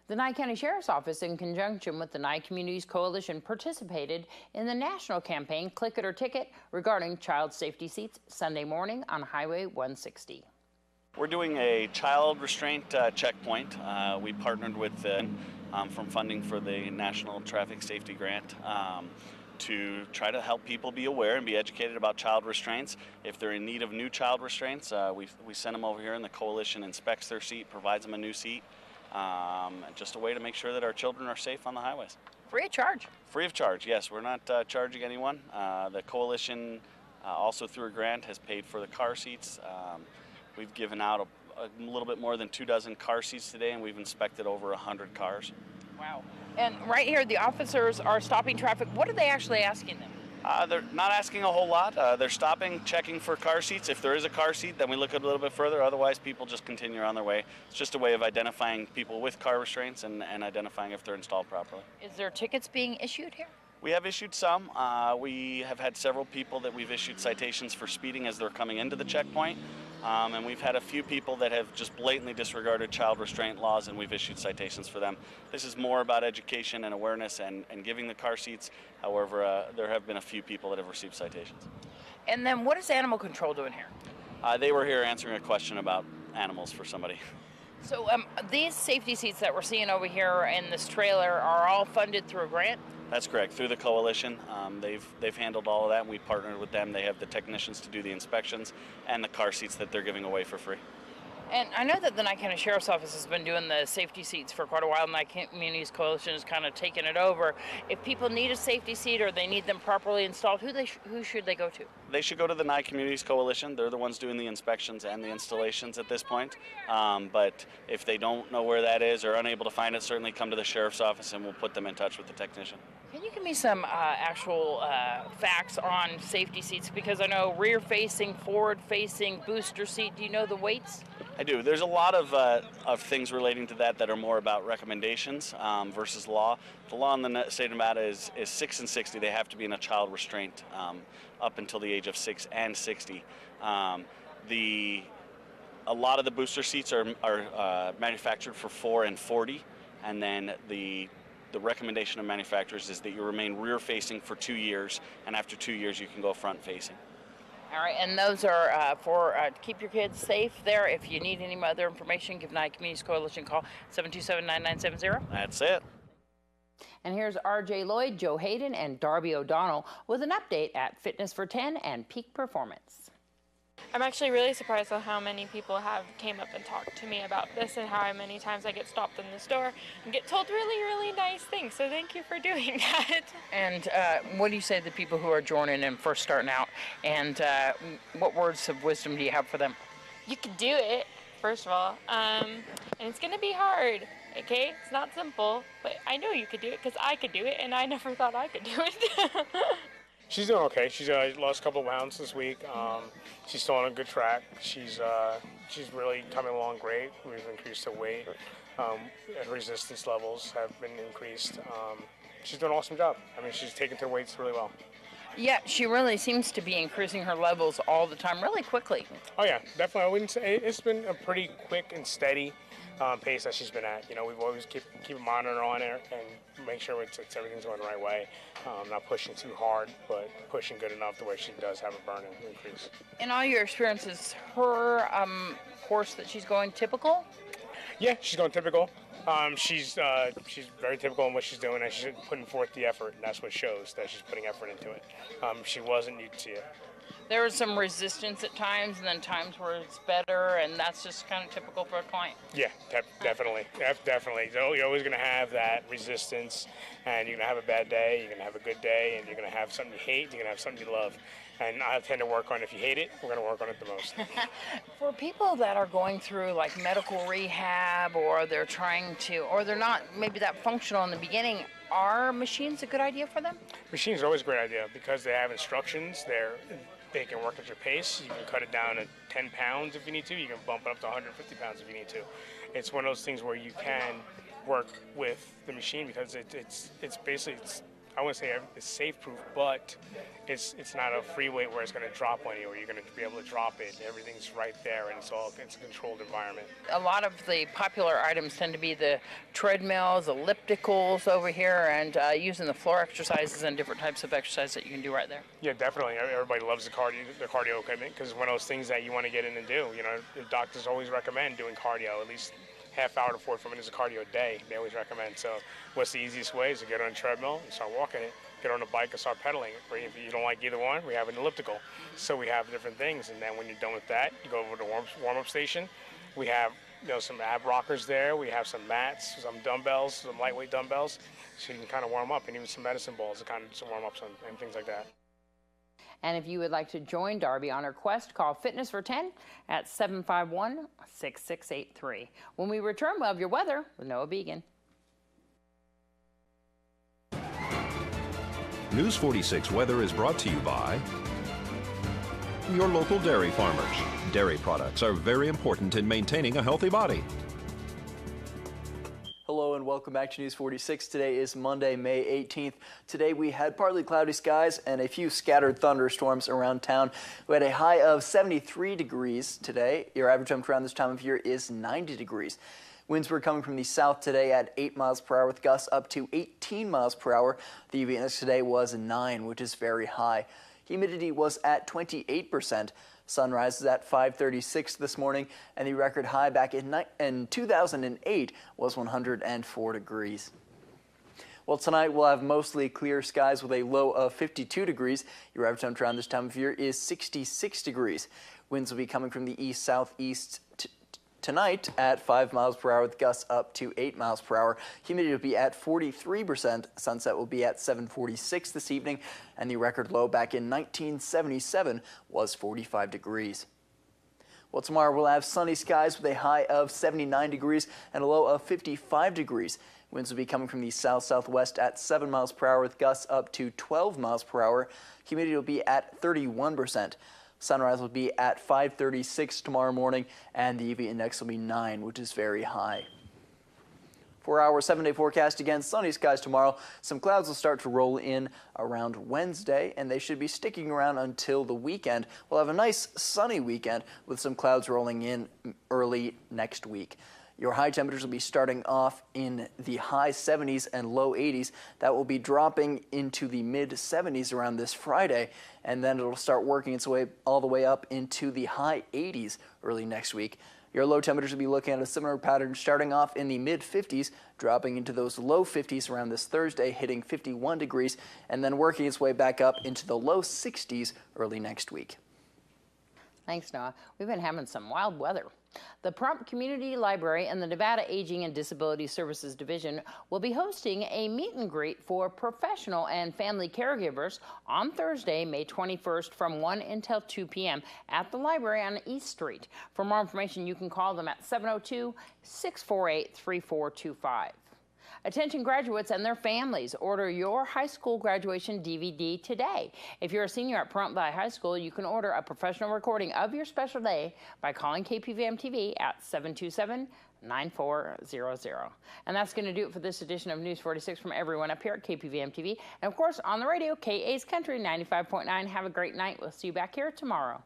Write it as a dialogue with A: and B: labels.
A: The Nye County Sheriff's Office, in conjunction with the Nye Communities Coalition, participated in the national campaign Click It or Ticket regarding child safety seats Sunday morning on Highway 160.
B: We're doing a child restraint checkpoint. We partnered with from funding for the National Traffic Safety Grant to try to help people be aware and be educated about child restraints. If they're in need of new child restraints, we send them over here, and the coalition inspects their seat, provides them a new seat. Just a way to make sure that our children are safe on the highways.
A: Free of charge?
B: Free of charge, yes. We're not charging anyone. The coalition, also through a grant, has paid for the car seats. We've given out a little bit more than 24 car seats today, and we've inspected over 100 cars.
A: Wow. And right here, the officers are stopping traffic. What are they actually asking them?
B: They're not asking a whole lot. They're stopping, checking for car seats. If there is a car seat, then we look a little bit further. Otherwise, people just continue on their way. It's just a way of identifying people with car restraints and identifying if they're installed properly.
A: Is there tickets being issued here?
B: We have issued some. We have had several people that we've issued citations for speeding as they're coming into the checkpoint. And we've had a few people that have just blatantly disregarded child restraint laws, and we've issued citations for them. This is more about education and awareness and giving the car seats. However, there have been a few people that have received citations.
A: And then what is animal control doing here?
B: They were here answering a question about animals for somebody.
A: So these safety seats that we're seeing over here in this trailer are all funded through a grant?
B: That's correct. Through the coalition, they've handled all of that, and we partnered with them. They have the technicians to do the inspections and the car seats that they're giving away for free.
A: And I know that the Nye County Sheriff's Office has been doing the safety seats for quite a while, and Nye Communities Coalition has kind of taken it over. If people need a safety seat or they need them properly installed, who should they go to?
B: They should go to the Nye Communities Coalition. They're the ones doing the inspections and the installations at this point. But if they don't know where that is or unable to find it, certainly come to the Sheriff's Office and we'll put them in touch with the technician.
A: Can you give me some actual facts on safety seats? Because I know rear-facing, forward-facing, booster seat. Do you know the weights?
B: I do. There's a lot of things relating to that are more about recommendations versus law. The law in the state of Nevada is 6 and 60. They have to be in a child restraint up until the age of 6 and 60. A lot of the booster seats are manufactured for 4 and 40, and then the recommendation of manufacturers is that you remain rear-facing for 2 years, and after 2 years you can go front-facing.
A: All right, and those are for keep your kids safe there. If you need any other information, give Nye Communities Coalition a call, 727-9970.
B: That's it.
A: And here's RJ Lloyd, Joe Hayden, and Darbie O'Donnell with an update at Fitness for 10 and Peak Performance.
C: I'm actually really surprised at how many people have came up and talked to me about this and how many times I get stopped in the store and get told really, really nice things. So thank you for doing that.
A: And what do you say to the people who are joining and first starting out? And what words of wisdom do you have for them?
C: You can do it, first of all. And it's going to be hard, okay? It's not simple, but I know you could do it because I could do it, and I never thought I could do it.
D: She's doing okay. She's lost a couple of pounds this week. She's still on a good track. She's really coming along great. We've increased her weight. Her resistance levels have been increased. She's doing an awesome job. I mean, she's taking to her weights really well.
A: Yeah, she really seems to be increasing her levels all the time, really quickly.
D: Oh yeah, definitely. I wouldn't say it's been a pretty quick and steady pace that she's been at. You know, we've always keep a monitor on her and make sure everything's going the right way. Not pushing too hard, but pushing good enough the way she does have a burn and increase.
A: In all your experiences, her course that she's going typical?
D: Yeah, she's going typical. She's very typical in what she's doing, and she's putting forth the effort, and that's what shows that she's putting effort into it. She wasn't, you'd see it.
A: There was some resistance at times, and then times where it's better, and that's just kind of typical for a client.
D: Yeah, definitely. Definitely. You're always going to have that resistance, and you're going to have a bad day, you're going to have a good day, and you're going to have something you hate, you're going to have something you love. And I tend to work on, if you hate it, we're going to work on it the most.
A: For people that are going through like medical rehab, or they're trying to, or they're not maybe that functional in the beginning, are machines a good idea for them?
D: Machines are always a great idea because they have instructions. They can work at your pace. You can cut it down to 10 pounds if you need to. You can bump it up to 150 pounds if you need to. It's one of those things where you can work with the machine because it's basically I wouldn't say it's safe-proof, but it's not a freeway where it's going to drop on you or you're going to be able to drop it. Everything's right there, and it's a controlled environment.
A: A lot of the popular items tend to be the treadmills, ellipticals over here, and using the floor exercises and different types of exercise that you can do right there.
D: Yeah, definitely. Everybody loves the cardio equipment because it's one of those things that you want to get in and do. You know, the doctors always recommend doing cardio, at least half hour to 45 minutes of cardio a day. They always recommend. So what's the easiest way is to get on a treadmill and start walking it, get on a bike and start pedaling it. Or if you don't like either one, we have an elliptical. So we have different things, and then when you're done with that, you go over to the warm-up station. We have some ab rockers there. We have some mats, some dumbbells, some lightweight dumbbells, so you can kind of warm up, and even some medicine balls to kind of warm up and things like that.
A: And if you would like to join Darbie on her quest, call Fitness for 10 at 751-6683. When we return, we'll have your weather with Noah Began.
E: News 46 weather is brought to you by your local dairy farmers. Dairy products are very important in maintaining a healthy body.
F: Hello and welcome back to News 46. Today is Monday, May 18th. Today we had partly cloudy skies and a few scattered thunderstorms around town. We had a high of 73 degrees today. Your average temperature around this time of year is 90 degrees. Winds were coming from the south today at 8 miles per hour with gusts up to 18 miles per hour. The UV index today was 9, which is very high. Humidity was at 28%. Sunrise is at 5:36 this morning, and the record high back in 2008 was 104 degrees. Well, tonight we'll have mostly clear skies with a low of 52 degrees. Your average temperature around this time of year is 66 degrees. Winds will be coming from the east-southeast tonight at 5 miles per hour with gusts up to 8 miles per hour. Humidity will be at 43%. Sunset will be at 7:46 this evening, and the record low back in 1977 was 45 degrees. Well, tomorrow we'll have sunny skies with a high of 79 degrees and a low of 55 degrees. Winds will be coming from the south-southwest at 7 miles per hour with gusts up to 12 miles per hour. Humidity will be at 31%. Sunrise will be at 5:36 tomorrow morning, and the UV index will be 9, which is very high. For our 7-day forecast, again, sunny skies tomorrow. Some clouds will start to roll in around Wednesday, and they should be sticking around until the weekend. We'll have a nice sunny weekend with some clouds rolling in early next week. Your high temperatures will be starting off in the high 70s and low 80s. That will be dropping into the mid 70s around this Friday, and then it'll start working its way all the way up into the high 80s early next week. Your low temperatures will be looking at a similar pattern starting off in the mid 50s, dropping into those low 50s around this Thursday, hitting 51 degrees, and then working its way back up into the low 60s early next week.
A: Thanks, Noah. We've been having some wild weather. The Pahrump Community Library and the Nevada Aging and Disability Services Division will be hosting a meet and greet for professional and family caregivers on Thursday, May 21st from 1 until 2 p.m. at the library on East Street. For more information, you can call them at 702-648-3425. Attention graduates and their families, order your high school graduation DVD today. If you're a senior at Pahrump Valley High School, you can order a professional recording of your special day by calling KPVM-TV at 727-9400. And that's going to do it for this edition of News 46 from everyone up here at KPVM-TV. And of course, on the radio, KA's Country 95.9. Have a great night. We'll see you back here tomorrow.